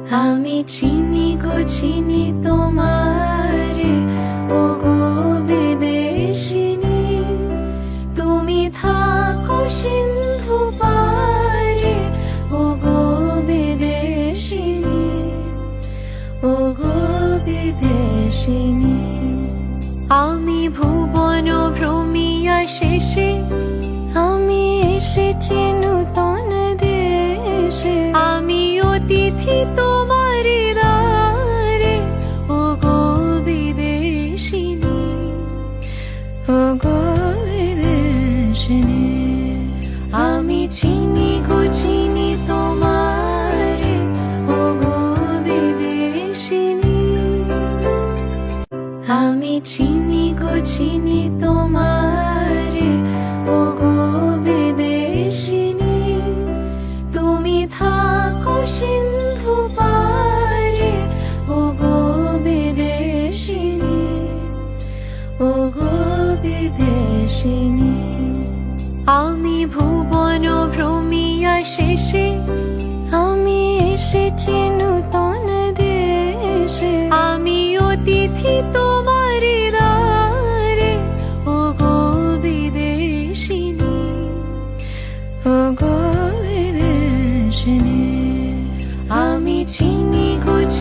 আমি চিনি গো চিনি তোমারে, ও গো বিদেশিনী। তুমি থাকো সিন্ধু পারে, ও গো বিদেশিনী, ও গো বিদেশিনী। আমি ভুবন ভ্রমিয়া শেষে, আমি এসেছি নূতন দেশে। আমি অতিথি তোমার দ্বারে, ও গো বিদেশিনী, ও গো বিদেশিনী। আমি চিনি গো চিনি তোমারে, ও গো বিদেশিনী। আমি চিনি গো চিনি তোমারে, ও গো বিদেশিনী। তুমি থাকো সিন্ধু পারে, ও গো বিদেশিনী, ও গো বিদেশিনী। আমি ভুবন ভ্রমিয়া শেষে, আমি এসেছি